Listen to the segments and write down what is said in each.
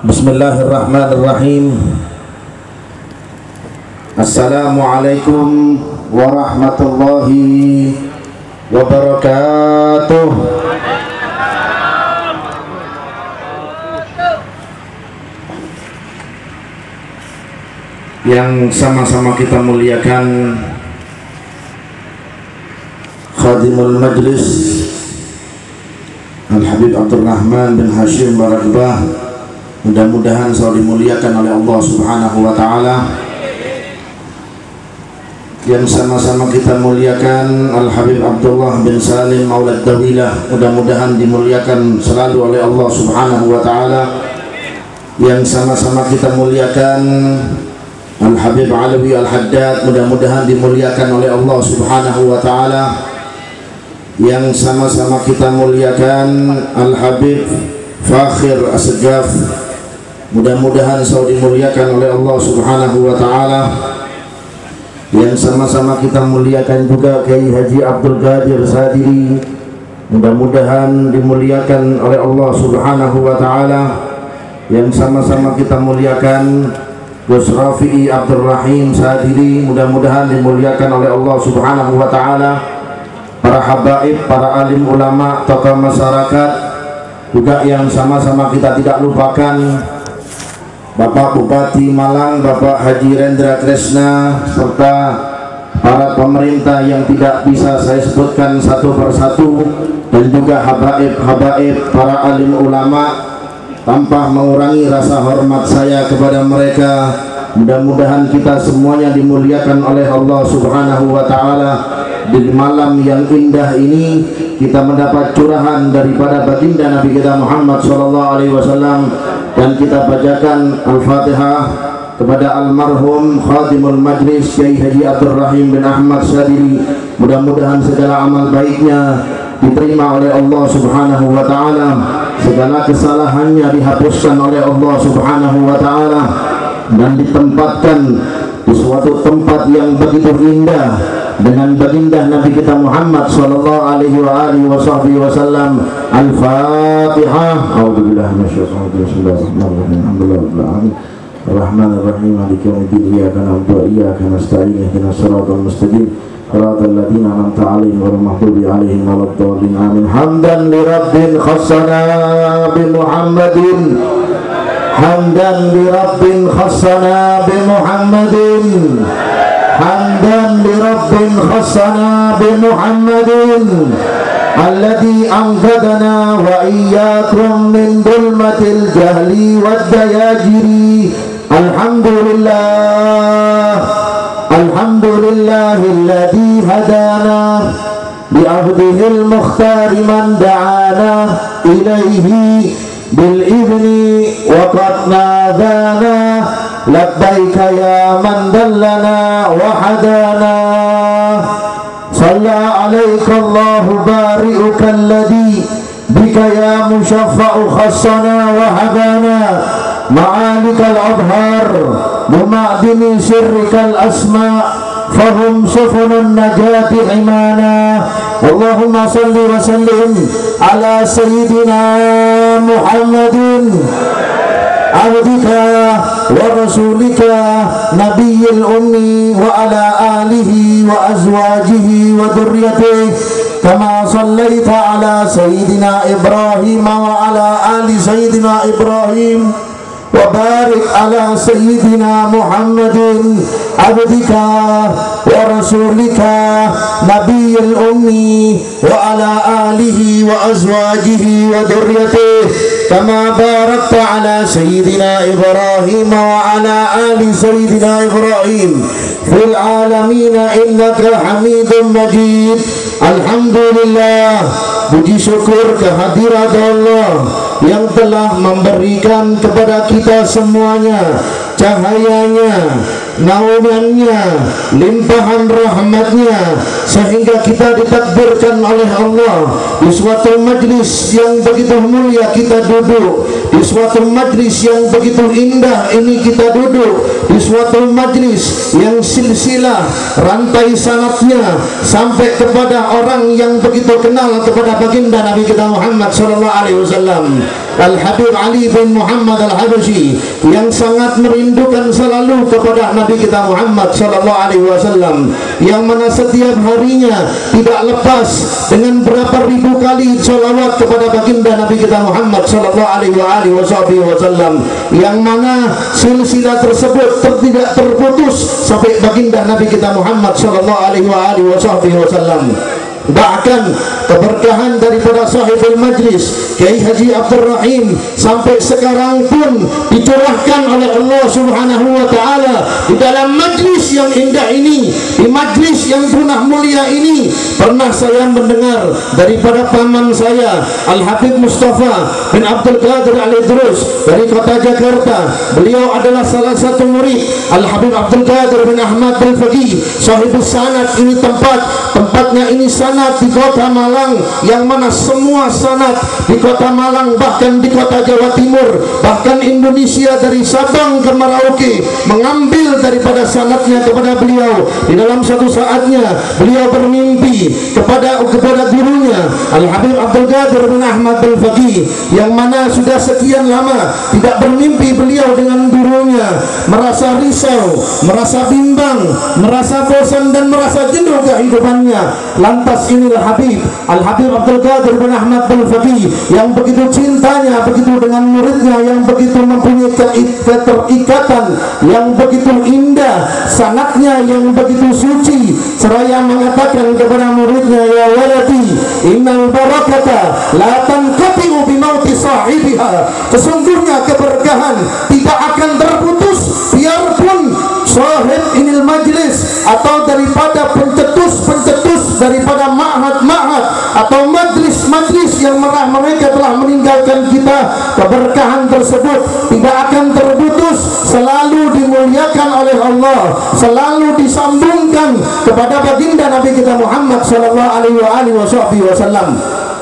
Bismillahirrahmanirrahim. Assalamualaikum warahmatullahi wabarakatuh. Yang sama-sama kita muliakan Khadimul Majlis Al-Habib Abdurrahman bin Hashim Barakbah, mudah-mudahan selalu dimuliakan oleh Allah Subhanahu wa Ta'ala. Yang sama-sama kita muliakan Al-Habib Abdullah bin Salim Maulad Dawilah, mudah-mudahan dimuliakan selalu oleh Allah Subhanahu wa Ta'ala. Yang sama-sama kita muliakan Al-Habib Alawi Al-Haddad, mudah-mudahan dimuliakan oleh Allah Subhanahu wa Ta'ala. Yang sama-sama kita muliakan Al-Habib Fakhir As-Segaf, mudah-mudahan selalu dimuliakan oleh Allah Subhanahu wa Ta'ala. Yang sama-sama kita muliakan juga Kiai Haji Abdul Qadir Sadiri, mudah-mudahan dimuliakan oleh Allah Subhanahu wa Ta'ala. Yang sama-sama kita muliakan Gus Rafi'i Abdul Rahim Sadiri, mudah-mudahan dimuliakan oleh Allah Subhanahu wa Ta'ala. Para habaib, para alim ulama, tokoh masyarakat juga yang sama-sama kita tidak lupakan Bapak Bupati Malang, Bapak Haji Rendra Kresna, serta para pemerintah yang tidak bisa saya sebutkan satu persatu, dan juga habaib, para alim ulama, tanpa mengurangi rasa hormat saya kepada mereka. Mudah-mudahan kita semuanya dimuliakan oleh Allah Subhanahu wa Ta'ala. Di malam yang indah ini kita mendapat curahan daripada baginda Nabi kita Muhammad SAW, dan kita bacakan Al-Fatihah kepada almarhum Khadimul Majlis Kiai Haji Abdul Rahim bin Ahmad Sadiri. Mudah-mudahan segala amal baiknya diterima oleh Allah Subhanahu wa Ta'ala, segala kesalahannya dihapuskan oleh Allah Subhanahu wa Ta'ala, dan ditempatkan di suatu tempat yang begitu indah dengan baginda Nabi kita Muhammad sallallahu alaihi wa alihi wasallam. Al-Fatihah. A'udzubillahi minasyaitonir rajim. Bismillahirrahmanirrahim. Alhamdulillahirabbil alamin. Arrahmanirrahim. Maliki yaumiddin. Iyyaka na'budu wa iyyaka nasta'in. Ihdinas siratal mustaqim. Shiratal ladzina an'amta 'alaihim ghairil maghdubi 'alaihim waladdallin. Amin. Hamdan li rabbil khassana bi Muhammadin. Hamdan li rabbil khassana bi Muhammadin. Hamdan li rabbin khassana bi Muhammadin alladhi anqadana wa iyyakum min dhulmatil jahli wad dayajiri. Alhamdulillahilladzi hadana bi abdihil mukhtari man da'ana ilaihi bil idni wa qad nadana. Labbaika ya man dallana wa hadana. Salla alaika Allahu bari'uka alladhi bika ya mushaffa'u khassana wa habana. Ma'alikal adhar bima'dini sirrikal asma' fahum sufunun najati imana. Allahumma salli wa sallim ala sayyidina Muhammadin abdika wa rasulika nabiyil ummi wa ala alihi wa azwajihi wa dhurriyyatihi kama sallaita ala sayyidina Ibrahim wa ala ali sayyidina Ibrahim wa barik ala sayyidina Muhammadin abdika wa rasulika nabiyil ummi wa ala alihi wa azwajihi wa dhurriyyatihi kama barakta ala sayyidina Ibrahim wa ala ali sayyidina Ibrahim fil alamin innaka hamidun majid. Alhamdulillah, puji syukur kehadirat Allah yang telah memberikan kepada kita semuanya cahayanya, naungannya, limpahan rahmatnya, sehingga kita ditakdirkan oleh Allah di suatu majlis yang begitu mulia kita duduk, di suatu majlis yang begitu indah ini kita duduk, di suatu majlis yang silsilah rantai sanadnya sampai kepada orang yang begitu kenal kepada baginda Nabi kita Muhammad sallallahu alaihi wasallam. Al-Habib Ali bin Muhammad Al-Habasyi, yang sangat merindukan selalu kepada Nabi kita Muhammad sallallahu alaihi wasallam, yang mana setiap harinya tidak lepas dengan berapa ribu kali sholawat kepada baginda Nabi kita Muhammad sallallahu alaihi wasallam, yang mana silsilah tersebut tidak terputus sampai baginda Nabi kita Muhammad sallallahu alaihi wasallam. Bahkan keberkahan daripada sahibul majlis Kiai Haji Abdul Rahim sampai sekarang pun dicurahkan oleh Allah Subhanahu wa taala di dalam majlis yang indah ini, di majlis yang punah mulia ini. Pernah saya mendengar daripada paman saya Al-Habib Mustafa bin Abdul Qadir Al-Idrus dari kota Jakarta. Beliau adalah salah satu murid Al-Habib Abdul Qadir bin Ahmad Al-Faqih, sahibus sanad. Ini tempatnya ini sanad di kota Malang, yang mana semua sanad di kota Malang, bahkan di kota Jawa Timur, bahkan Indonesia dari Sabang ke Merauke mengambil daripada sanadnya kepada beliau. Di dalam satu saatnya beliau bermimpi kepada gurunya Al-Habib Abdul Qadir bin Ahmad Al-Faqih, yang mana sudah sekian lama tidak bermimpi beliau dengan gurunya, merasa risau, merasa bimbang, merasa bosan dan merasa jenuh kehidupannya. Lantas inilah Al-Habib Abdul Qadir bin Ahmad Al-Faqih yang begitu cintanya begitu dengan muridnya, yang begitu mempunyai keterikatan yang begitu indah, sanadnya yang begitu suci, seraya mengatakan kepada muridnya, ya waladi innal barakata la tanqati'u bi mauti sahibiha. Sesungguhnya keberkahan tidak akan terputus biarpun sahib inil majlis atau daripada pencetus daripada ma'had atau majlis yang mereka telah meninggalkan kita. Keberkahan tersebut tidak akan terputus, selalu dimuliakan oleh Allah, selalu disambungkan kepada baginda Nabi kita Muhammad sallallahu alaihi wasallam.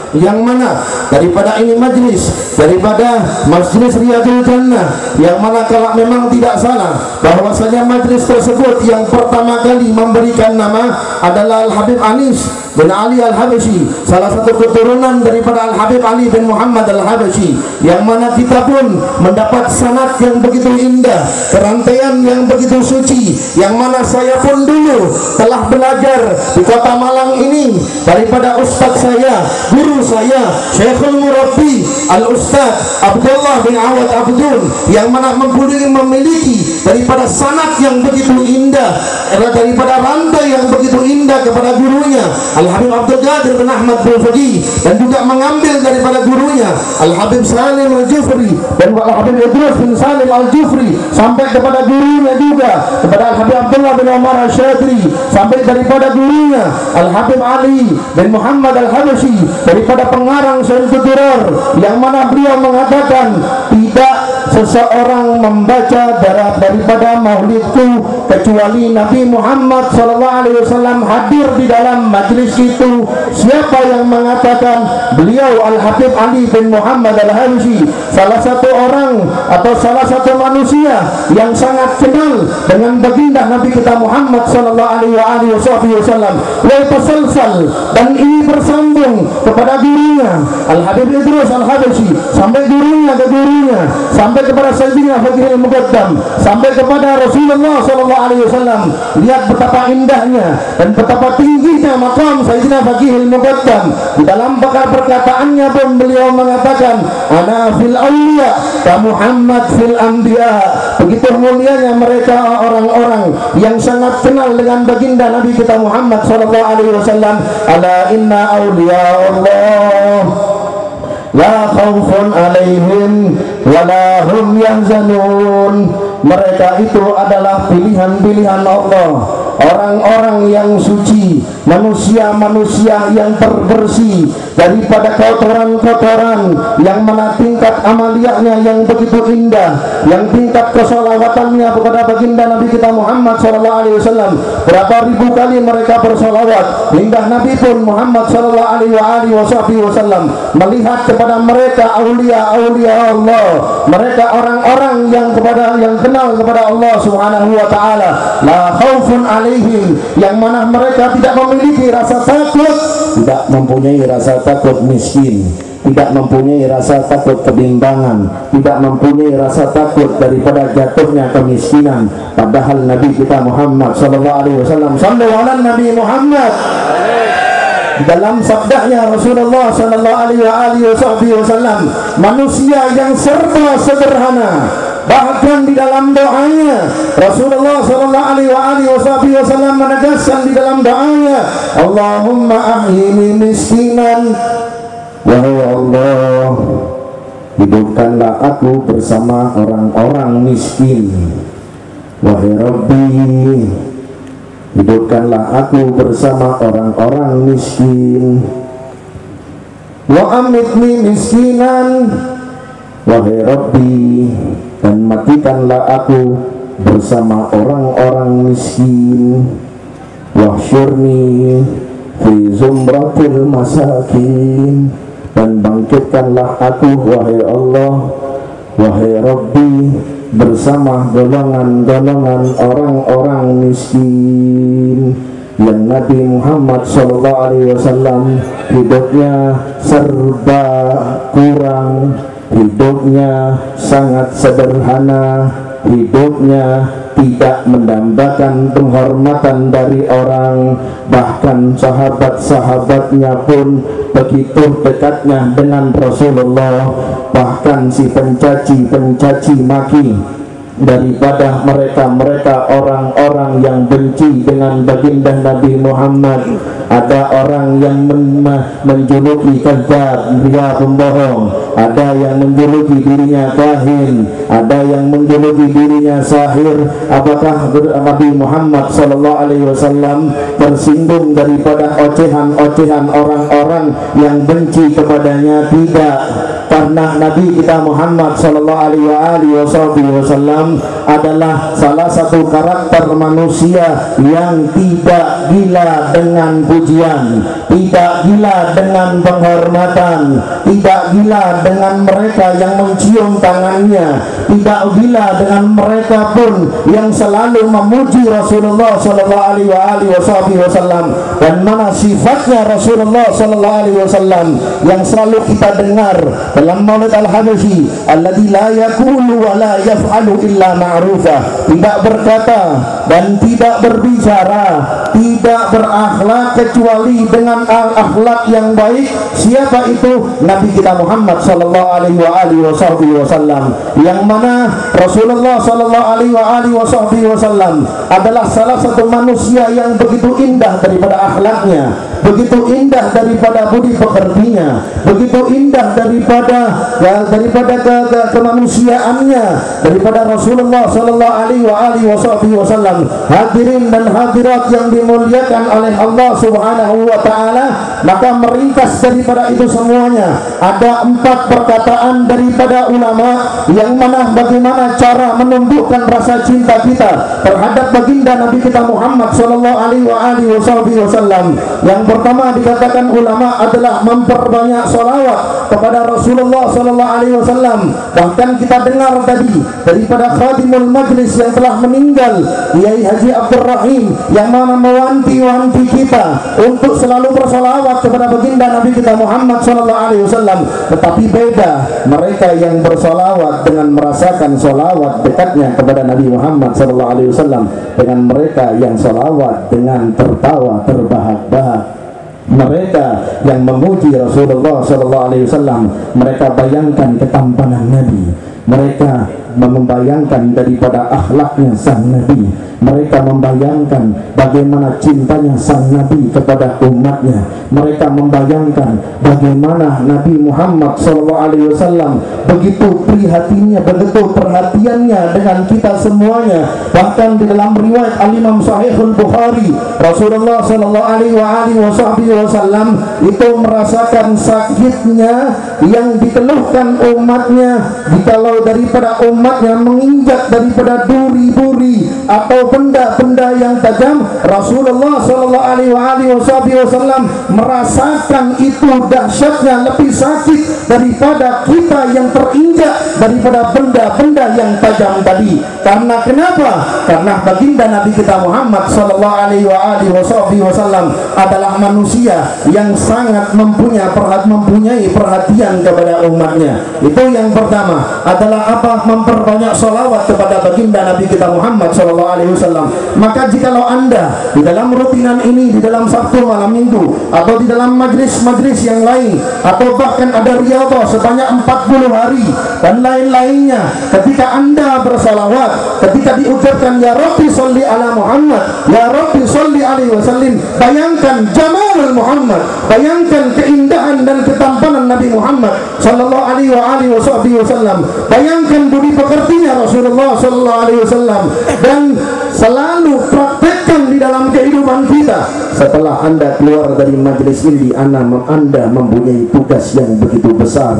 Yang mana daripada ini majlis, daripada majlis Riyadul Jannah, yang mana kalau memang tidak salah bahwasanya majlis tersebut yang pertama kali memberikan nama adalah Al-Habib Anis bin Ali Al-Habasyi, salah satu keturunan daripada Al-Habib Ali bin Muhammad Al-Habasyi, yang mana kita pun mendapat sanad yang begitu indah, kerantaian yang begitu suci, yang mana saya pun dulu telah belajar di kota Malang ini daripada ustadz saya, guru saya, Syekhul Murabbi Al-Ustadz Abdullah bin Awad Abdul, yang mana memiliki daripada sanad yang begitu indah, daripada rantai yang begitu indah kepada gurunya Al-Habib Abdul Qadir bin Ahmad Al-Faqih, dan juga mengambil daripada gurunya Al-Habib Salim Al-Jufri dan Al-Habib Idrus bin Salim Al-Jufri, sampai kepada gurunya juga kepada Al-Habib Abdullah bin Umar Al-Syadri, sampai daripada gurunya Al-Habib Ali bin Muhammad Al-Habasyi, daripada pengarang Syaikhul Duror, yang mana beliau mengatakan tidak seseorang membaca daripada maulidku kecuali Nabi Muhammad SAW hadir di dalam majlis itu. Siapa yang mengatakan beliau Al-Habib Ali bin Muhammad Al-Habasyi salah satu orang atau salah satu manusia yang sangat kenal dengan baginda Nabi kita Muhammad SAW, dan ini bersambung kepada gurunya Al-Habib Idrus Al-Habasyi, sampai gurunya ke gurunya, sampai kepada Sayyidina Faqihul Muqaddam, sampai kepada Rasulullah SAW. Lihat betapa indahnya dan betapa tingginya maqam Sayyidina Faqihul Muqaddam. Di dalam perkataannya pun beliau mengatakan, ana fil awliya ka Muhammad fil anbiya. Begitu mulianya mereka orang-orang yang sangat kenal dengan baginda Nabi kita Muhammad SAW. Ala inna awliya Allah la khaufun alaihim wala hum yahzanun. Mereka itu adalah pilihan-pilihan Allah, orang-orang yang suci, manusia-manusia yang terbersih daripada kotoran-kotoran, yang mana tingkat amaliyahnya yang begitu indah, yang tingkat kesolawatannya kepada baginda Nabi kita Muhammad SAW. Berapa ribu kali mereka bersolawat hingga Nabi pun Muhammad SAW melihat kepada mereka aulia-aulia Allah, mereka orang-orang yang kenal kepada Allah Subhanahu wa taala. La khaufun alaihim, yang mana mereka tidak memiliki rasa takut, tidak mempunyai rasa takut miskin, tidak mempunyai rasa takut kebimbangan, tidak mempunyai rasa takut daripada jatuhnya kemiskinan. Padahal Nabi kita Muhammad sallallahu alaihi wasallam, sallu ala Nabi Muhammad, dalam sabdanya Rasulullah sallallahu alaihi wasallam, manusia yang serba sederhana. Bahkan di dalam doanya Rasulullah sallallahu alaihi wasallam menegaskan di dalam doanya, Allahumma ahyini miskinan, wahai Allah, hidupkanlah aku bersama orang-orang miskin. Wahai Rabbi, hidupkanlah aku bersama orang-orang miskin. Wa amitni miskinan, wahai Rabbi, dan matikanlah aku bersama orang-orang miskin. Wahsyurni fi zumratil masakin, dan bangkitkanlah aku, wahai Allah, wahai Rabbi, bersama golongan-golongan orang-orang miskin. Yang Nabi Muhammad SAW hidupnya serba kurang, hidupnya sangat sederhana, hidupnya tidak mendambakan penghormatan dari orang. Bahkan sahabat-sahabatnya pun begitu dekatnya dengan Rasulullah. Bahkan si pencaci maki daripada mereka orang-orang yang benci dengan baginda Nabi Muhammad. Ada orang yang menjuluki kadzab, dia pembohong. Ada yang menjuluki dirinya kahin, ada yang menjuluki dirinya sahir. Apakah Nabi Muhammad sallallahu alaihi wasallam tersinggung daripada ocehan-ocehan orang-orang yang benci kepadanya? Tidak, karena Nabi kita Muhammad sallallahu alaihi wasallam adalah salah satu karakter manusia yang tidak gila dengan pujian, tidak gila dengan penghormatan, tidak gila dengan mereka yang mencium tangannya, tidak gila dengan mereka pun yang selalu memuji Rasulullah sallallahu alaihi wasallam. Dan mana sifatnya Rasulullah sallallahu alaihi wasallam yang selalu kita dengar dalam Maulid Al-Habsyi, alladzi la yaqulu wa la yaf'alu illa ma'rufa, tidak berkata dan tidak berbicara, tidak berakhlak kecuali dengan akhlak yang baik. Siapa itu? Nabi kita Muhammad sallallahu alaihi wasallam, yang mana Rasulullah sallallahu alaihi wasallam adalah salah satu manusia yang begitu indah daripada akhlaknya, begitu indah daripada budi pekertinya, begitu indah daripada kemanusiaannya, daripada Rasulullah sallallahu alaihi wasallam. Hadirin dan hadirat yang dimuliakan oleh Allah Subhanahu wa taala, maka meringkas daripada itu semuanya ada 4 perkataan daripada ulama yang mana bagaimana cara menumbuhkan rasa cinta kita terhadap baginda Nabi kita Muhammad sallallahu alaihi wasallam. Yang pertama dikatakan ulama adalah memperbanyak salawat kepada Rasulullah sallallahu alaihi wasallam. Bahkan kita dengar tadi daripada khadimul majlis yang telah meninggal, Kiai Haji Abdul Rahim, yang mana mewanti-wanti kita untuk selalu bersalawat kepada baginda Nabi kita Muhammad sallallahu alaihi wasallam. Tetapi beda mereka yang bersalawat dengan merasakan salawat dekatnya kepada Nabi Muhammad sallallahu alaihi wasallam dengan mereka yang salawat dengan tertawa terbahak-bahak. Mereka yang memuji Rasulullah sallallahu alaihi wasallam, mereka bayangkan ketampanan Nabi, mereka membayangkan daripada akhlaknya sang Nabi, mereka membayangkan bagaimana cintanya sang Nabi kepada umatnya, mereka membayangkan bagaimana Nabi Muhammad SAW begitu prihatinnya, begitu perhatiannya dengan kita semuanya. Bahkan di dalam riwayat Al-Imam Sahihul Bukhari, Rasulullah SAW itu merasakan sakitnya yang dikeluhkan umatnya jikalau daripada umatnya menginjak daripada duri-duri atau benda-benda yang tajam. Rasulullah SAW merasakan itu dahsyatnya, lebih sakit daripada kita yang terinjak daripada benda-benda yang tajam. tajam tadi. Karena kenapa? Karena baginda Nabi kita Muhammad sallallahu alaihi wasallam adalah manusia yang sangat mempunyai perhatian kepada umatnya. Itu yang pertama adalah apa? Memperbanyak sholawat kepada baginda Nabi kita Muhammad sallallahu alaihi wasallam. Maka jikalau Anda di dalam rutinan ini, di dalam Sabtu malam Minggu, atau di dalam majlis-majlis yang lain, atau bahkan ada riyadhah sebanyak 40 hari dan lain-lainnya, ketika Anda bersalawat, ketika diucapkan ya Rabbi sholli ala Muhammad, ya Rabbi sholli alaihi wasallim, bayangkan jamalul Muhammad, bayangkan keindahan dan ketampanan Nabi Muhammad sallallahu alaihi wasallam, bayangkan budi pekertinya Rasulullah sallallahu alaihi wasallam, dan selalu praktekkan di dalam kehidupan kita. Setelah Anda keluar dari majlis ini, Anda mempunyai tugas yang begitu besar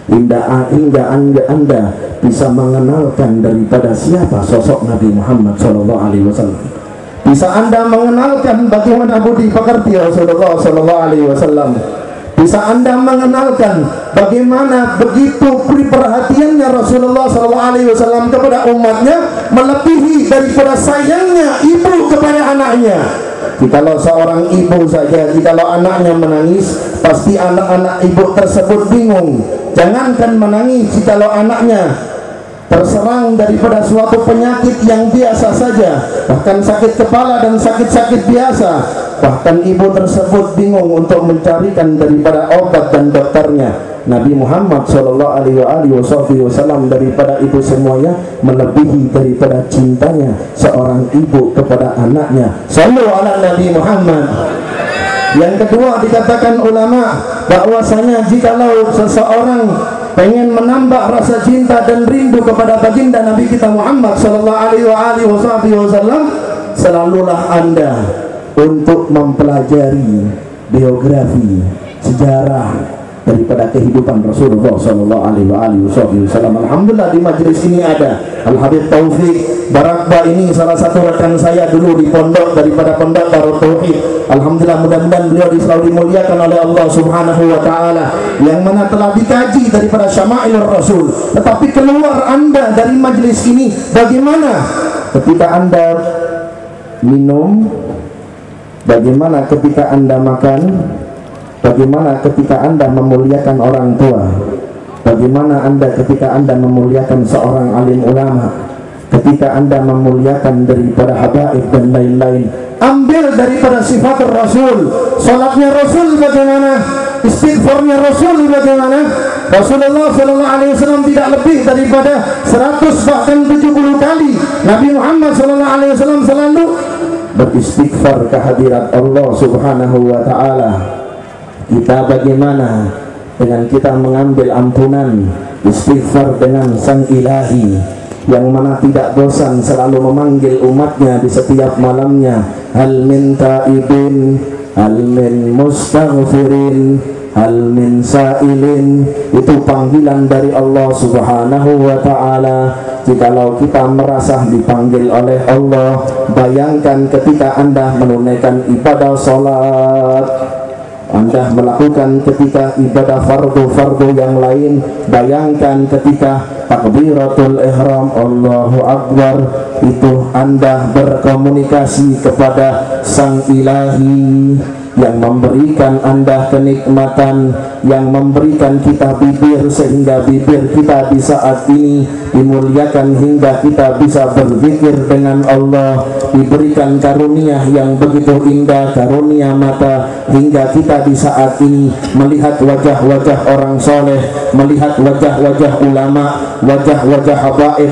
hingga Anda bisa mengenalkan daripada siapa sosok Nabi Muhammad sallallahu alaihi wasallam. Bisa Anda mengenalkan bagaimana budi pekerti Rasulullah sallallahu alaihi wasallam. Bisa Anda mengenalkan bagaimana begitu perhatiannya Rasulullah SAW kepada umatnya, melebihi daripada sayangnya ibu kepada anaknya. Jikalau seorang ibu saja, jikalau anaknya menangis, pasti anak-anak ibu tersebut bingung. Jangankan menangis, jikalau anaknya terserang daripada suatu penyakit yang biasa saja, bahkan sakit kepala dan sakit-sakit biasa, bahkan ibu tersebut bingung untuk mencarikan daripada obat dan dokternya. Nabi Muhammad SAW daripada itu semuanya melebihi daripada cintanya seorang ibu kepada anaknya. Sallu ala Nabi Muhammad. Yang kedua, dikatakan ulama bahwasanya jikalau seseorang pengen menambah rasa cinta dan rindu kepada baginda Nabi kita Muhammad sallallahu alaihi wasallam, selalulah Anda untuk mempelajari biografi, sejarah daripada kehidupan Rasulullah sallallahu alaihi wasallam. Alhamdulillah di majelis ini ada Al Habib Taufik Barakba, ini salah satu rekan saya dulu di pondok daripada pondok Darut Tauhid. Alhamdulillah, mudah-mudahan beliau selalu dimuliakan oleh Allah Subhanahu wa taala, yang mana telah dikaji daripada Syama'ilur Rasul. Tetapi keluar Anda dari majelis ini, bagaimana ketika Anda minum, bagaimana ketika Anda makan, bagaimana ketika Anda memuliakan orang tua, bagaimana Anda ketika Anda memuliakan seorang alim ulama, ketika Anda memuliakan daripada habaib dan lain-lain. Ambil daripada sifat Rasul. Salatnya Rasul bagaimana? Istighfarnya Rasul bagaimana? Rasulullah SAW tidak lebih daripada 100 bahkan 70 kali. Nabi Muhammad SAW selalu beristighfar kehadirat Allah Subhanahu wa taala. Kita bagaimana dengan kita mengambil ampunan, istighfar dengan Sang Ilahi yang mana tidak bosan selalu memanggil umatnya di setiap malamnya. Hal min taibin, hal min mustaghfirin, hal min sa'ilin. Itu panggilan dari Allah Subhanahu wa ta'ala. Jikalau kita merasa dipanggil oleh Allah, bayangkan ketika Anda menunaikan ibadah salat, Anda melakukan ketika ibadah fardu-fardu yang lain, bayangkan ketika takbiratul ihram, Allahu Akbar, itu Anda berkomunikasi kepada Sang Ilahi yang memberikan Anda kenikmatan, yang memberikan kita bibir sehingga bibir kita di saat ini dimuliakan hingga kita bisa berzikir dengan Allah, diberikan karunia yang begitu indah, karunia mata, hingga kita di saat ini melihat wajah-wajah orang soleh, melihat wajah-wajah ulama, wajah-wajah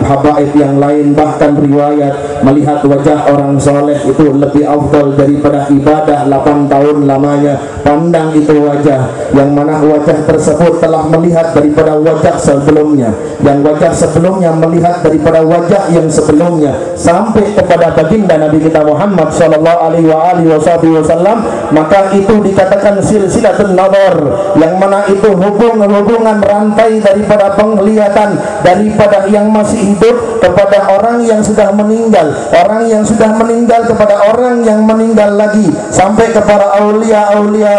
habaib yang lain, bahkan riwayat melihat wajah orang soleh itu lebih afdal daripada ibadah 8 tahun lamanya. Pandang itu wajah yang mana wajah tersebut telah melihat daripada wajah sebelumnya, yang wajah sebelumnya melihat daripada wajah yang sebelumnya, sampai kepada baginda Nabi kita Muhammad sallallahu alaihi wasallam. Maka itu dikatakan silsilatul nazar, yang mana itu hubungan rantai daripada penglihatan daripada yang masih hidup kepada orang yang sudah meninggal, orang yang sudah meninggal kepada orang yang meninggal lagi, sampai kepada aulia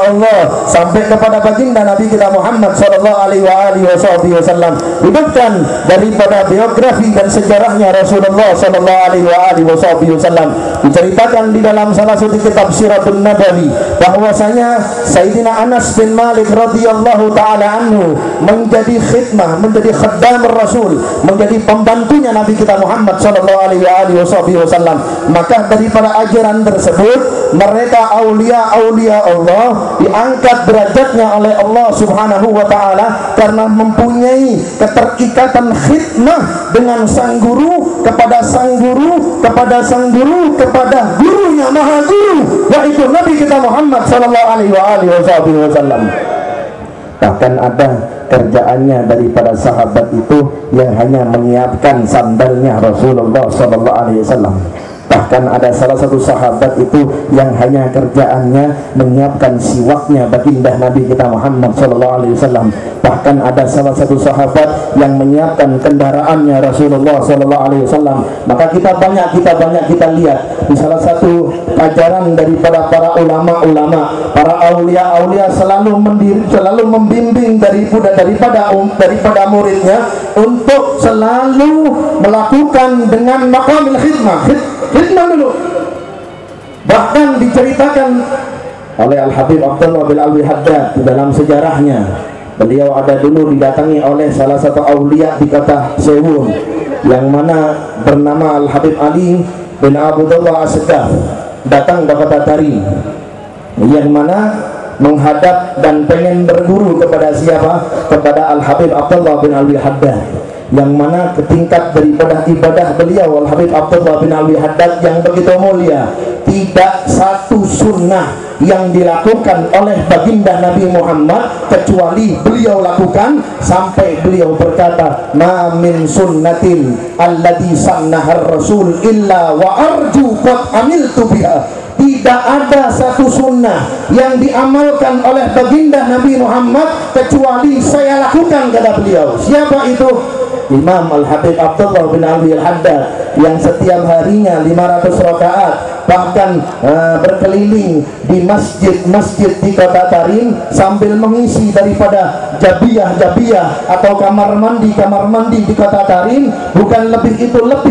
Allah, sampai kepada baginda Nabi kita Muhammad sallallahu alaihi wasallam. Hidupkan daripada biografi dan sejarahnya Rasulullah sallallahu alaihi wasallam. Diceritakan di dalam salah satu kitab Siratun Nabawi bahwasanya Sayyidina Anas bin Malik radhiyallahu taala anhu menjadi khidmah, menjadi khaddam Rasul, menjadi pembantunya Nabi kita Muhammad sallallahu alaihi wasallam. Maka daripada ajaran tersebut, mereka aulia-aulia Allah diangkat derajatnya oleh Allah Subhanahu wa taala karena mempunyai keterikatan khidmah dengan sang guru, kepada sang guru, kepada sang guru, kepada gurunya maha guru, yaitu Nabi kita Muhammad sallallahu alaihi wasallam. Bahkan ada kerjaannya daripada sahabat itu yang hanya menyiapkan sandalnya Rasulullah sallallahu alaihi wasallam. Bahkan ada salah satu sahabat itu yang hanya kerjaannya menyiapkan siwaknya baginda Nabi kita Muhammad sallallahu alaihi wasallam. Bahkan ada salah satu sahabat yang menyiapkan kendaraannya Rasulullah sallallahu alaihi wasallam. Maka kita banyak lihat di salah satu ajaran daripada para ulama-ulama, para aulia-aulia selalu membimbing daripada muridnya untuk selalu melakukan dengan maqamil khidmah dulu. Bahkan diceritakan oleh Al-Habib Abdullah bin Alwi Haddad di dalam sejarahnya, beliau ada dulu didatangi oleh salah satu aulia di kota Sewun yang mana bernama Al-Habib Ali bin Abdullah As-Segaf, datang ke kota Tarim, yang mana menghadap dan pengen berguru kepada siapa? Kepada Al-Habib Abdullah bin Alwi Haddad, yang mana ketingkat daripada ibadah beliau Al-Habib Abdullah bin Alwi Haddad yang begitu mulia. Tidak satu sunnah yang dilakukan oleh baginda Nabi Muhammad kecuali beliau lakukan, sampai beliau berkata, ma min sunnatin alladhi sannahar rasul illa wa arju qad amiltu biha. Tidak ada satu sunnah yang diamalkan oleh baginda Nabi Muhammad kecuali saya lakukan, kata beliau. Siapa itu? Imam Al-Habib Abdullah bin Alwi Al-Haddad, yang setiap harinya 500 rakaat bahkan berkeliling di masjid-masjid di kota Tarim sambil mengisi daripada jabiyah atau kamar mandi di kota Tarim. Bukan lebih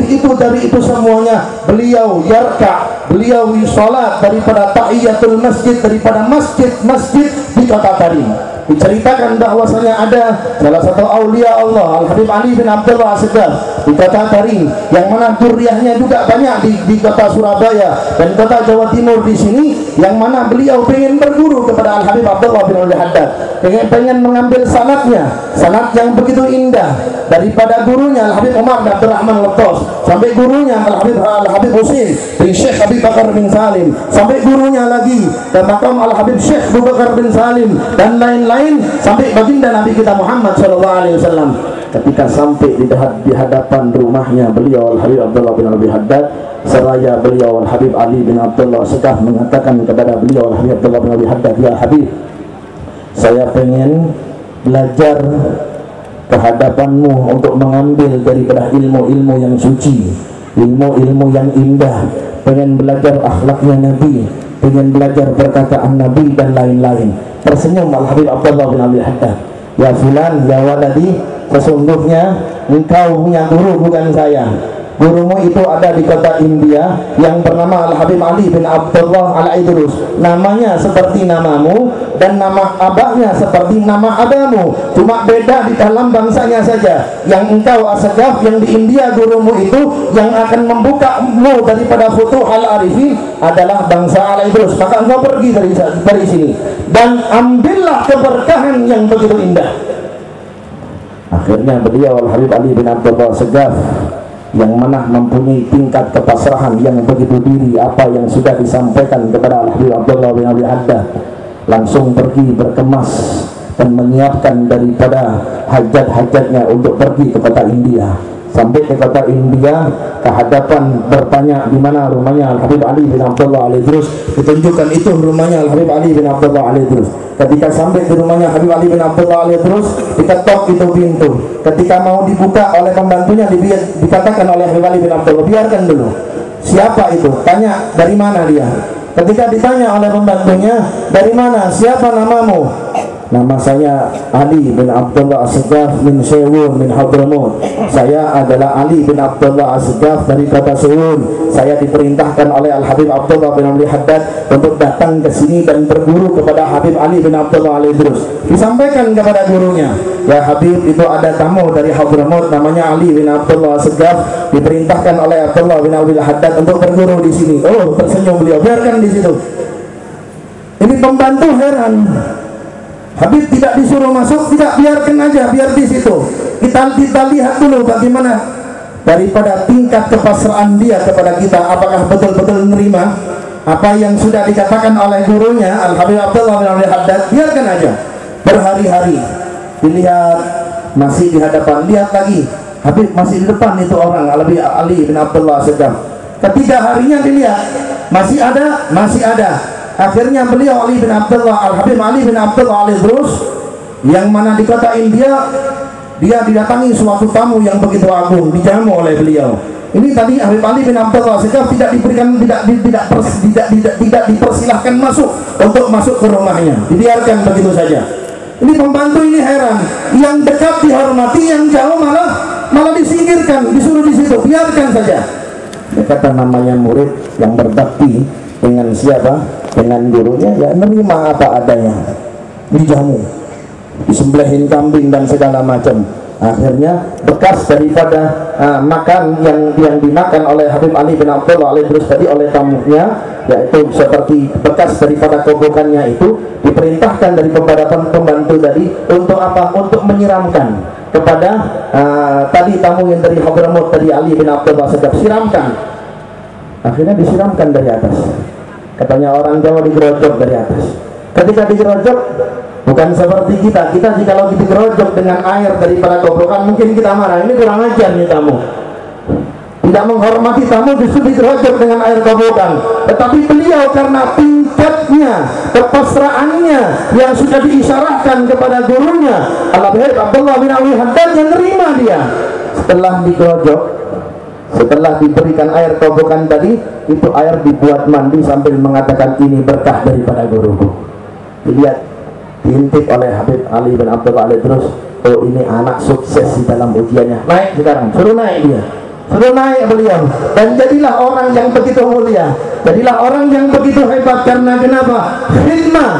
itu dari itu semuanya, beliau yarka, beliau sholat daripada tahiyatul masjid, daripada masjid-masjid di kota Tarim. Diceritakan bahwasanya ada salah satu aulia Allah Al-Habib Ali bin Abdullah As-Segaf di kota Tarim, yang mana duriahnya juga banyak di kota Surabaya dan kota Jawa Timur di sini, yang mana beliau pengen berguru kepada Al-Habib Abdullah bin Alwi Haddad, pengen mengambil sanad yang begitu indah daripada gurunya Al-Habib Umar bin Abdurrahman Al-Qas sampai gurunya Al-Habib Husin bin Syekh Habib Bakar bin Salim, sampai gurunya lagi dan makam Al-Habib Syekh Abu Bakar bin Salim dan lain-lain, sampai baginda Nabi kita Muhammad sallallahu alaihi wasallam. Ketika sampai di hadapan rumahnya beliau Al-Habib Abdullah bin Alwi Haddad, seraya beliau Al-Habib Ali bin Abdullah As-Segaf mengatakan kepada beliau Al-Habib Abdullah bin Alwi Haddad, ya Habib, saya pengen belajar kehadapanmu untuk mengambil daripada ilmu-ilmu yang suci, ilmu-ilmu yang indah, pengen belajar akhlaknya Nabi, pengen belajar perkataan Nabi dan lain-lain. Tersenyum Al-Habib Abdullah bin Alwi Haddad, ya fulan, ya waladi, sesungguhnya engkau punya guru bukan saya. Gurumu itu ada di kota India yang bernama Al-Habib Ali bin Abdullah Al-Idrus. Namanya seperti namamu dan nama abahnya seperti nama abamu, cuma beda di dalam bangsanya saja. Yang engkau As-Segaf yang di India, gurumu itu yang akan membukamu daripada Futuhul Arifin adalah bangsa Al-Idrus. Maka engkau pergi dari sini dan ambillah keberkahan yang begitu indah. Akhirnya beliau Al-Habib Ali bin Abdullah As-Segaf, yang mana mempunyai tingkat kepasrahan yang begitu diri apa yang sudah disampaikan kepada Al-Habib Abdullah bin Alwi Haddad, langsung pergi berkemas dan menyiapkan daripada hajat-hajatnya untuk pergi ke kota India. Sampai ke kota India, ke hadapan bertanya di mana rumahnya Al-Habib Ali bin Abdullah Al-Idrus, ditunjukkan itu rumahnya Al-Habib Ali bin Abdullah Al-Idrus. Ketika sampai di rumahnya Habib Ali bin Abdullah Al-Idrus, diketok itu pintu. Ketika mau dibuka oleh pembantunya, dikatakan oleh Habib Ali bin Abdullah, biarkan dulu. Siapa itu? Tanya dari mana dia. Ketika ditanya oleh pembantunya, dari mana? Siapa namamu? Nama saya Ali bin Abdullah As-Segaf min Sewun min Hadramut. Saya adalah Ali bin Abdullah As-Segaf dari kota Sewun. Saya diperintahkan oleh Al-Habib Abdullah bin Ali Haddad untuk datang ke sini dan berguru kepada Habib Ali bin Abdullah Al-Idrus. Disampaikan kepada gurunya, ya Habib, itu ada tamu dari Hadramut namanya Ali bin Abdullah As-Segaf, diperintahkan oleh Abdullah bin Ali Haddad untuk berguru di sini. Oh, tersenyum beliau, biarkan di situ. Ini pembantu heran. Habib tidak disuruh masuk, tidak, biarkan aja, biar di situ. Kita lihat dulu bagaimana daripada tingkat kepasrahan dia kepada kita, apakah betul-betul menerima apa yang sudah dikatakan oleh gurunya Al-Habib Abdullah bin Ali Haddad. Biarkan aja. Berhari-hari dilihat, masih di hadapan, lihat lagi, Habib masih di depan itu orang, Al-Habib Ali bin Abdullah As-Segaf. Ketiga harinya dilihat, masih ada. Akhirnya beliau Ali bin Abdullah, Al-Habib Ali bin Abdullah Al-Idrus, yang mana di kota India, dia didatangi suatu tamu yang begitu agung, dijamu oleh beliau. Ini tadi Habib Ali bin Abdullah As-Segaf tidak dipersilahkan masuk untuk masuk ke rumahnya, dibiarkan begitu saja. Ini pembantu ini heran, yang dekat dihormati, yang jauh malah disingkirkan, disuruh di situ, biarkan saja. Ya, kata namanya murid yang berbakti dengan siapa? Dengan gurunya, ya menerima apa adanya. Dijamu, disembelihin kambing dan segala macam. Akhirnya bekas daripada makan yang dimakan oleh Habib Ali bin Abdullah Al-Idrus tadi oleh tamunya, yaitu seperti bekas daripada kobokannya itu, diperintahkan dari pembantu tadi untuk apa? Untuk menyiramkan kepada tadi tamu yang dari Hadramut tadi, Ali bin Abdullah As-Segaf, siramkan. Akhirnya disiramkan dari atas. Katanya orang Jawa, digerojok dari atas. Ketika digerojok, bukan seperti kita jikalau digerojok dengan air daripada kobokan, mungkin kita marah, ini kurang ajar nih tamu, tidak menghormati tamu, justru digerojok dengan air kobokan. Tetapi beliau karena tingkatnya, kepasraannya yang sudah diisyarahkan kepada gurunya Al-Habib Abdullah bin Ali Haddad, yang nerima dia. Setelah digerojok, setelah diberikan air kobokan tadi, itu air dibuat mandi sambil mengatakan, ini berkah daripada guruku. Dilihat, diintip oleh Habib Ali bin Abdullah Al-Idrus, oh ini anak sukses di dalam ujiannya. Naik sekarang, suruh naik dia, suruh naik beliau, dan jadilah orang yang begitu mulia, jadilah orang yang begitu hebat. Karena kenapa? Khidmah,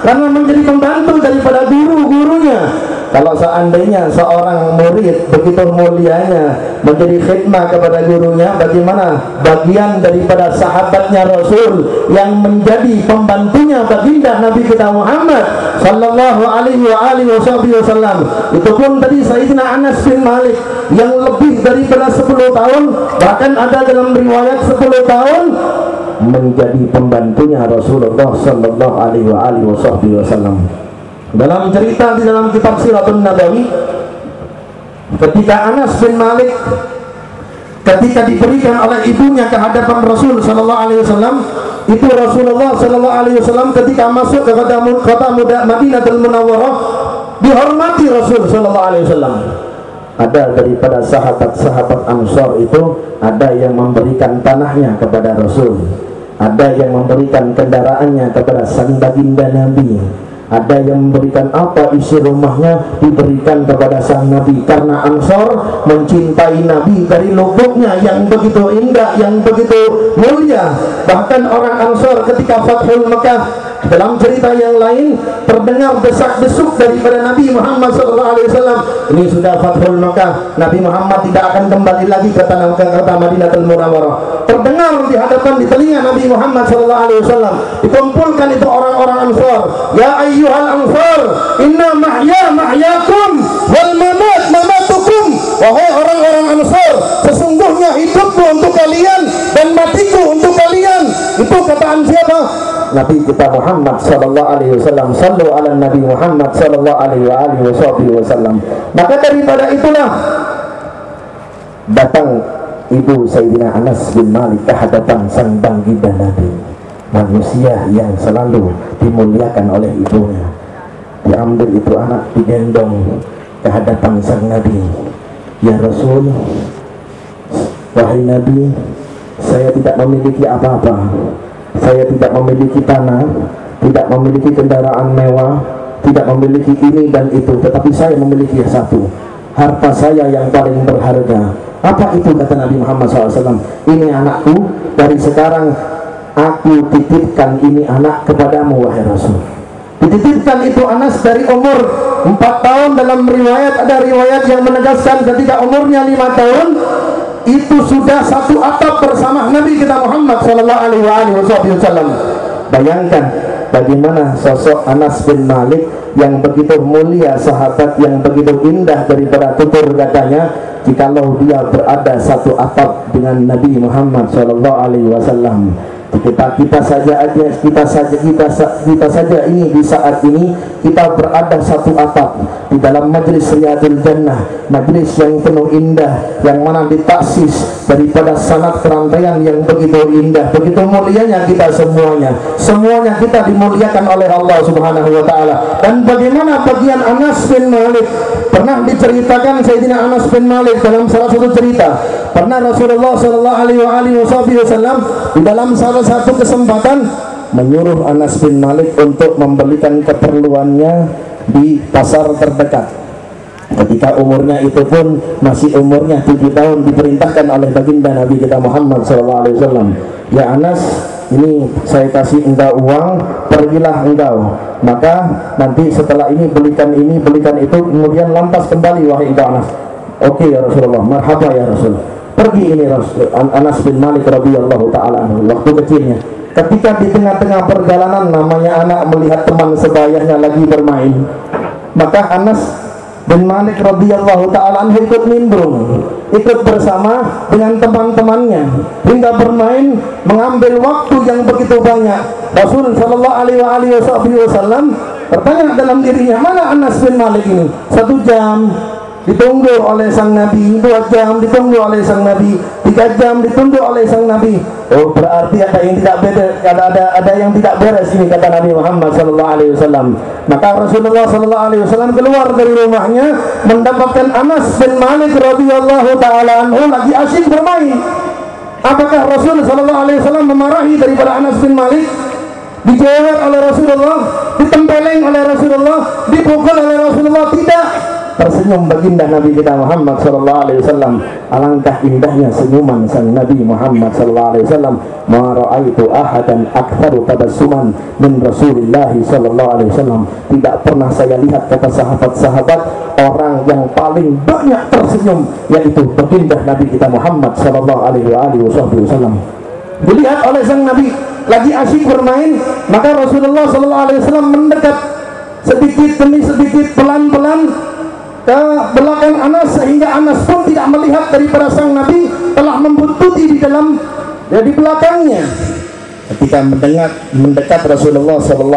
karena menjadi pembantu daripada guru-gurunya. Kalau seandainya seorang murid begitu mulianya menjadi khidmah kepada gurunya, bagaimana bagian daripada sahabatnya Rasul yang menjadi pembantunya baginda Nabi kita Muhammad sallallahu alaihi wasallam. Itu pun tadi Sayyidina Anas bin Malik yang lebih daripada 10 tahun, bahkan ada dalam riwayat 10 tahun, menjadi pembantunya Rasulullah sallallahu alaihi wasallam. Dalam cerita di dalam kitab Siratun Nabawi, ketika Anas bin Malik ketika diberikan oleh ibunya ke hadapan Rasul sallallahu alaihi wasallam, itu Rasulullah sallallahu alaihi wasallam ketika masuk ke kota Madinatul Munawwarah dihormati Rasul sallallahu alaihi wasallam. Ada daripada sahabat-sahabat Ansor itu, ada yang memberikan tanahnya kepada Rasul, ada yang memberikan kendaraannya kepada sang baginda Nabi, ada yang memberikan apa isi rumahnya diberikan kepada sang Nabi. Karena Ansor mencintai Nabi dari lubuknya yang begitu indah, yang begitu mulia. Bahkan orang Ansor ketika Fathul Mekah, dalam cerita yang lain, terdengar desak-desuk daripada Nabi Muhammad SAW. Ini sudah Fathul Mekah, Nabi Muhammad tidak akan kembali lagi ke kota Madinatul Munawwarah. Terdengar di hadapan, di telinga Nabi Muhammad SAW. Dikumpulkan itu orang-orang Ansor. Ya ayyuhal Ansor, inna mahyakum wal mamatukum. Wahai orang-orang Ansor, sesungguhnya hidupku untuk kalian dan matiku untuk kalian. Itu kataan siapa? Nabi kita Muhammad sallallahu alaihi wasallam. Sallu ala Nabi Muhammad sallallahu alaihi wasallam. Maka daripada itulah datang ibu Sayyidina Anas bin Malik ke hadapan sang baginda Nabi, manusia yang selalu dimuliakan oleh ibunya. Diambil itu anak, digendong ke hadapan sang Nabi. Ya Rasul, wahai Nabi, saya tidak memiliki apa-apa. Saya tidak memiliki tanah, tidak memiliki kendaraan mewah, tidak memiliki ini dan itu, tetapi saya memiliki satu, harta saya yang paling berharga. Apa itu, kata Nabi Muhammad SAW? Ini anakku, dari sekarang aku titipkan ini anak kepadamu wahai Rasul. Dititipkan itu Anas dari umur 4 tahun. Dalam riwayat, ada riwayat yang menegaskan ketika umurnya 5 tahun itu sudah satu atap bersama Nabi kita Muhammad SAW. Bayangkan bagaimana sosok Anas bin Malik yang begitu mulia, sahabat yang begitu indah daripada tutur katanya, jikalau dia berada satu atap dengan Nabi Muhammad SAW. Kita saja ini di saat ini kita berada satu atap di dalam majlis Riyadul Jannah, majlis yang penuh indah, yang mana ditaksis daripada sanad kerantaian yang begitu indah, begitu mulianya kita semuanya kita dimuliakan oleh Allah Subhanahu wa taala. Dan bagaimana bagian Anas bin Malik, pernah diceritakan Sayyidina Anas bin Malik dalam salah satu cerita, pernah Rasulullah SAW di dalam salah satu kesempatan menyuruh Anas bin Malik untuk membelikan keperluannya di pasar terdekat. Ketika umurnya itu pun masih umurnya 7 tahun, diperintahkan oleh baginda Nabi kita Muhammad SAW, ya Anas, ini saya kasih engkau uang, pergilah engkau, maka nanti setelah ini belikan itu, kemudian lantas kembali wahai engkau Anas. Oke ya Rasulullah, marhaba ya Rasul. Pergi ini Rasul. Anas bin Malik radhiyallahu taala anhu, waktu kecilnya, ketika di tengah-tengah perjalanan, namanya anak melihat teman sebayanya lagi bermain, maka Anas bin Malik radhiyallahu taala anhu ikut nimbrung, ikut bersama dengan teman-temannya hingga bermain, mengambil waktu yang begitu banyak. Rasul sallallahu alaihi wasallam bertanya dalam dirinya, mana Anas bin Malik ini? 1 jam ditunggu oleh sang Nabi, 2 jam ditunggu oleh sang Nabi, 3 jam ditunggu oleh sang Nabi. Oh, berarti ada yang tidak beda, ada yang tidak beres ini, kata Nabi Muhammad SAW. Maka Rasulullah SAW keluar dari rumahnya, mendapatkan Anas bin Malik radhiyallahu taala anhu lagi asyik bermain. Apakah Rasul SAW memarahi daripada Anas bin Malik? Dijawab oleh Rasulullah, ditempeleng oleh Rasulullah, dipukul oleh Rasulullah? Tidak. Tersenyum baginda Nabi kita Muhammad SAW. Alangkah indahnya senyuman sang Nabi Muhammad SAW. Ma ra'aitu ahadan aktsaru tabassuman min Rasulillah SAW. Tidak pernah saya lihat, kata sahabat-sahabat, orang yang paling banyak tersenyum, yaitu baginda Nabi kita Muhammad SAW. Dilihat oleh sang Nabi lagi asyik bermain, maka Rasulullah SAW mendekat sedikit demi sedikit, pelan-pelan ke belakang Anas, sehingga Anas pun tidak melihat daripada sang Nabi telah membuntuti di belakangnya. Ketika mendekat Rasulullah SAW,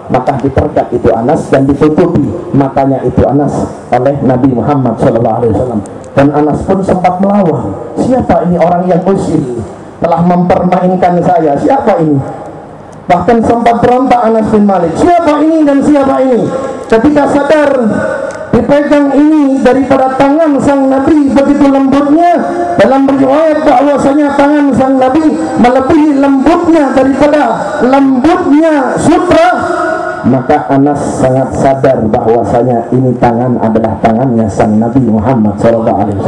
maka diterkat itu Anas dan ditutupi matanya itu Anas oleh Nabi Muhammad SAW. Dan Anas pun sempat melawan, siapa ini orang yang usil telah mempermainkan saya, siapa ini? Bahkan sempat berontak Anas bin Malik, siapa ini dan siapa ini? Ketika sadar dipegang ini daripada tangan sang Nabi begitu lembutnya, dalam riwayat bahwasanya tangan sang Nabi melebihi lembutnya daripada lembutnya sutra, maka Anas sangat sadar bahwasanya ini tangan adalah tangannya sang Nabi Muhammad SAW.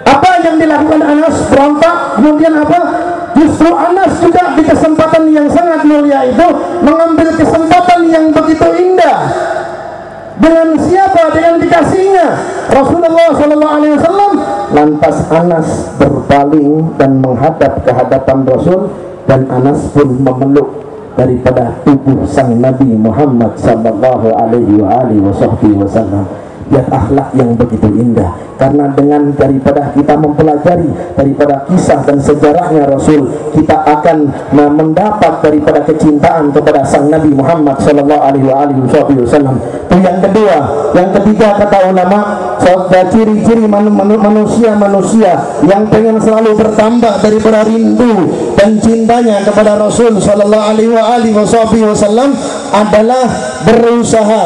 Apa yang dilakukan Anas? Berontak. Kemudian apa? Justru Anas juga di kesempatan yang sangat mulia itu mengambil kesempatan yang begitu indah. Dengan siapa? Dengan dikasihnya Rasulullah SAW. Lantas Anas berpaling dan menghadap ke hadapan Rasul, dan Anas pun memeluk daripada tubuh sang Nabi Muhammad SAW. Lihat akhlak yang begitu indah. Karena dengan daripada kita mempelajari daripada kisah dan sejarahnya Rasul, kita akan mendapat daripada kecintaan kepada sang Nabi Muhammad SAW. Itu yang kedua. Yang ketiga, kata ulama, ciri-ciri manusia yang pengen selalu bertambah daripada rindu dan cintanya kepada Rasul SAW adalah berusaha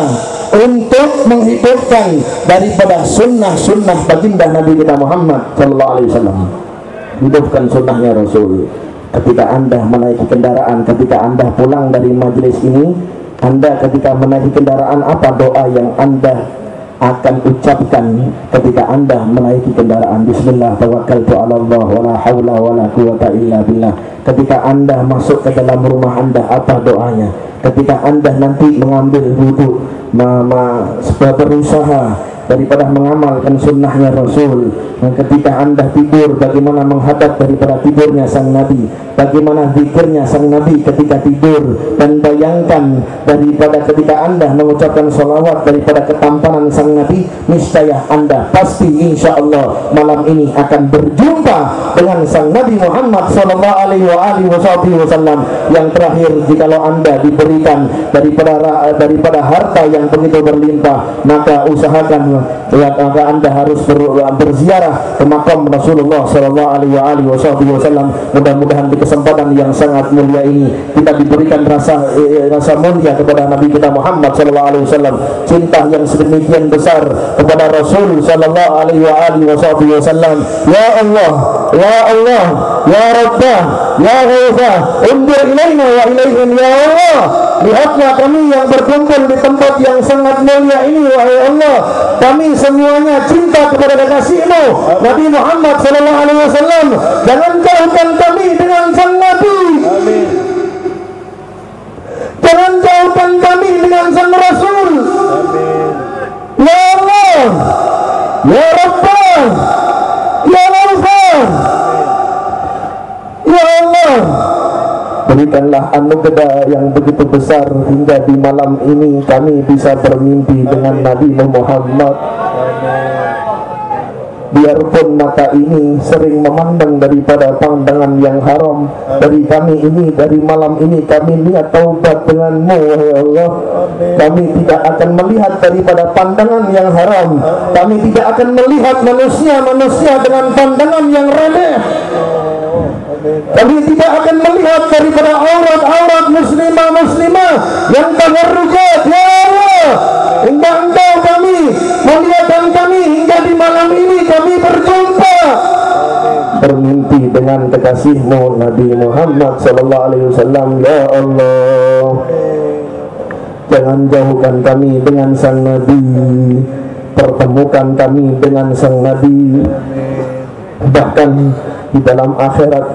untuk menghidupkan daripada sunnah baginda Nabi kita Muhammad SAW. Hidupkan sunnahnya Rasul. Ketika Anda menaiki kendaraan, ketika Anda pulang dari majelis ini, Anda ketika menaiki kendaraan, apa doa yang Anda akan ucapkan ketika Anda menaiki kendaraan? Bismillah tawakkaltu 'ala Allah wala haula wala quwata illa billah. Ketika Anda masuk ke dalam rumah Anda, apa doanya? Ketika Anda nanti mengambil wudu, berusaha daripada mengamalkan sunnahnya Rasul. Dan ketika Anda tidur, bagaimana menghadap daripada tidurnya sang Nabi, bagaimana zikirnya sang Nabi ketika tidur. Dan bayangkan daripada ketika Anda mengucapkan salawat daripada ketampanan sang Nabi, niscaya Anda pasti insya Allah malam ini akan berjumpa dengan sang Nabi Muhammad sallallahu alaihi wasallam. Yang terakhir, jikalau Anda diberikan daripada harta yang begitu berlimpah, maka usahakan maka Anda harus berziarah ke makam Rasulullah sallallahu alaihi wasallam. Mudah-mudahan di kesempatan yang sangat mulia ini kita diberikan rasa mulia kepada Nabi kita Muhammad sallallahu alaihi wasallam, cinta yang sedemikian besar kepada Rasul sallallahu alaihi wasallam. Ya Allah, ya Allah, ya Rabbah, ya Ghaithah, unzur ilaina wa ilaihim ya Allah. Lihatlah kami yang berkumpul di tempat yang sangat mulia ini, wahai Allah. Kami semuanya cinta kepada kekasih-Mu Nabi Muhammad sallallahu alaihi wasallam. Jangan jauhkan kami dengan sang Nabi. Amin. Jangan jauhkan kami dengan sang Rasul. Amin. Ya Allah, ya Rabbah, ya Ghaithah, ya Allah, berikanlah anugerah yang begitu besar hingga di malam ini kami bisa bermimpi dengan Nabi Muhammad. Biarpun mata ini sering memandang daripada pandangan yang haram, dari kami ini, dari malam ini kami niat taubat denganmu, wahai Allah. Kami tidak akan melihat daripada pandangan yang haram. Kami tidak akan melihat manusia dengan pandangan yang remeh. Kami tidak akan melihat daripada aurat-aurat muslimah yang tabarrujat, ya Allah. Hingga Engkau kami muliakan kami hingga di malam ini kami berjumpa, bermimpi dengan kekasih-Mu Nabi Muhammad sallallahu alaihi wasallam. Ya Allah, jangan jauhkan kami dengan sang Nabi, pertemukan kami dengan sang Nabi. Bahkan di dalam akhirat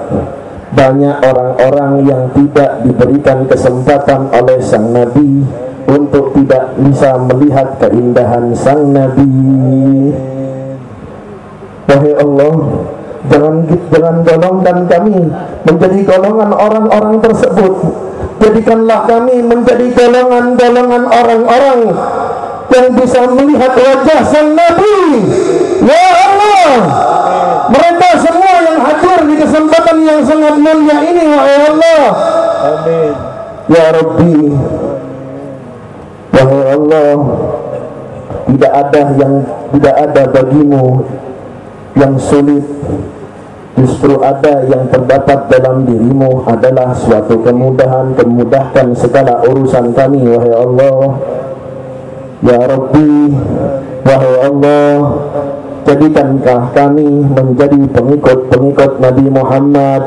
banyak orang-orang yang tidak diberikan kesempatan oleh sang Nabi untuk tidak bisa melihat keindahan sang Nabi. Wahai Allah, jangan golongkan kami menjadi golongan orang-orang tersebut. Jadikanlah kami menjadi golongan orang-orang yang bisa melihat wajah sang Nabi. Ya Allah, mereka semua yang hadir di kesempatan yang sangat mulia ini, wahai Allah. Amin. Ya Rabbi, wahai Allah, tidak ada bagimu yang sulit. Justru ada yang terdapat dalam dirimu adalah suatu kemudahan, memudahkan segala urusan kami, wahai Allah. Ya Rabbi, wahai Allah, jadikanlah kami menjadi pengikut Nabi Muhammad.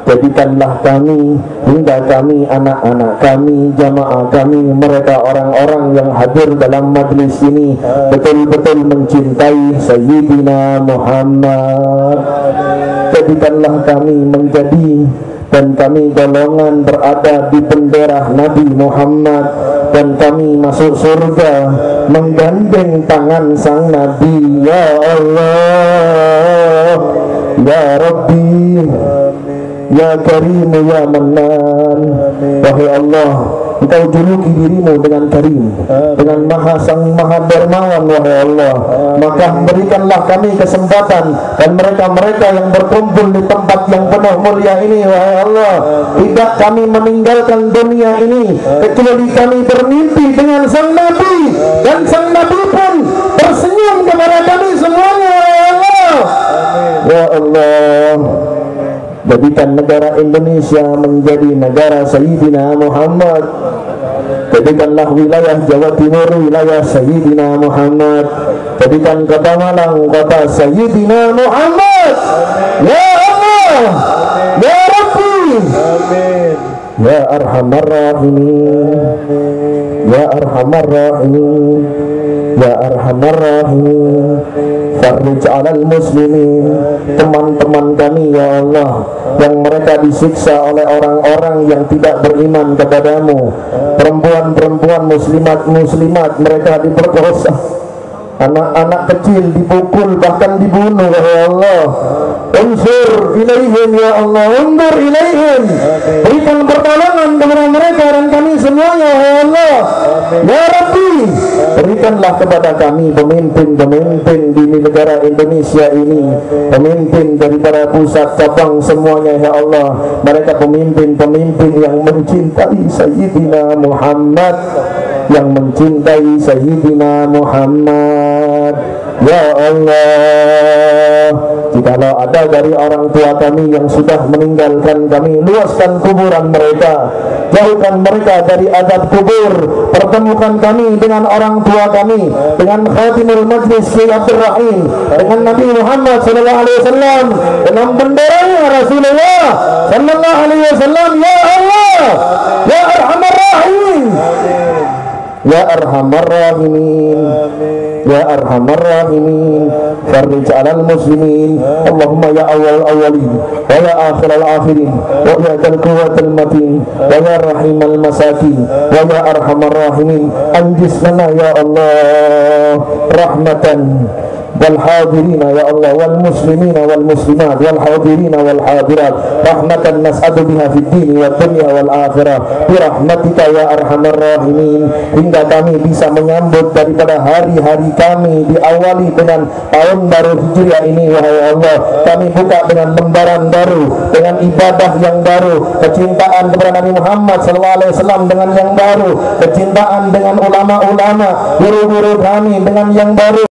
Jadikanlah kami hingga kami, anak-anak kami, jamaah kami, mereka orang-orang yang hadir dalam majlis ini betul-betul mencintai Sayyidina Muhammad. Jadikanlah kami menjadi dan kami golongan berada di bendera Nabi Muhammad, dan kami masuk surga menggandeng tangan sang Nabi. Ya Allah, ya Rabbi, ya Karim, ya Mannan. Wahai Allah, Engkau juluki dirimu dengan Karim, dengan Maha Dermawan, wahai Allah. Maka berikanlah kami kesempatan dan mereka-mereka yang berkumpul di tempat yang penuh mulia ini, wahai Allah, tidak kami meninggalkan dunia ini kecuali kami bermimpi dengan sang Nabi, dan sang Nabi pun tersenyum kepada kami semuanya, wahai Allah. Ya Allah, jadikan negara Indonesia menjadi negara Sayyidina Muhammad. Jadikanlah wilayah Jawa Timur wilayah Sayyidina Muhammad. Jadikan kota Malang kota Sayyidina Muhammad. Ya Allah, ya Rabbi, ya arhamar rahimin, ya arhamar rahimin, ya arhamar rahimin. Farij 'alal muslimin, teman-teman kami ya Allah yang mereka disiksa oleh orang-orang yang tidak beriman kepadamu, perempuan-perempuan muslimat mereka diperkosa, anak-anak kecil dipukul bahkan dibunuh ya Allah. Unsur ilaihim ya Allah, undur ilaihim, berikan pertolongan kepada mereka dan kami semuanya ya Allah. Ya Rabbi, berikanlah kepada kami pemimpin-pemimpin di negara Indonesia ini, pemimpin daripada pusat cabang semuanya ya Allah. Mereka pemimpin-pemimpin yang mencintai Sayyidina Muhammad, yang mencintai Sayyidina Muhammad ya Allah. Jikalau ada dari orang tua kami yang sudah meninggalkan kami, luaskan kuburan mereka, jauhkan mereka dari azab kubur, pertemukan kami dengan orang tua kami, dengan Khatimul Majlis Syekh Abdul Rahim, dengan Nabi Muhammad SAW, dengan benderanya Rasulullah SAW. Ya Allah, ya Arhamar Rahimin, ya Arhamar Rahimin, ya Arhamar Rahimin. Farij 'alal muslimin, Allahumma ya awal awalin wa ya akhir al akhirin wa ya dzal quwwatil matin wa ya rahimal masakin wa ya arhamar rahimin. Anjis lana ya Allah rahmatan wal hadirina ya Allah, wal muslimina wal muslimat wal hadirina wal hadirat, rahmatan nas'adu biha fid dini wa dunya wal akhirah bi rahmatika ya arhamar rahimin. Hingga kami bisa menyambut daripada hari-hari kami diawali dengan tahun baru Hijriah ini wahai Allah. Kami buka dengan lembaran baru, dengan ibadah yang baru, kecintaan kepada Nabi Muhammad SAW dengan yang baru, kecintaan dengan ulama-ulama, guru-guru kami dengan yang baru,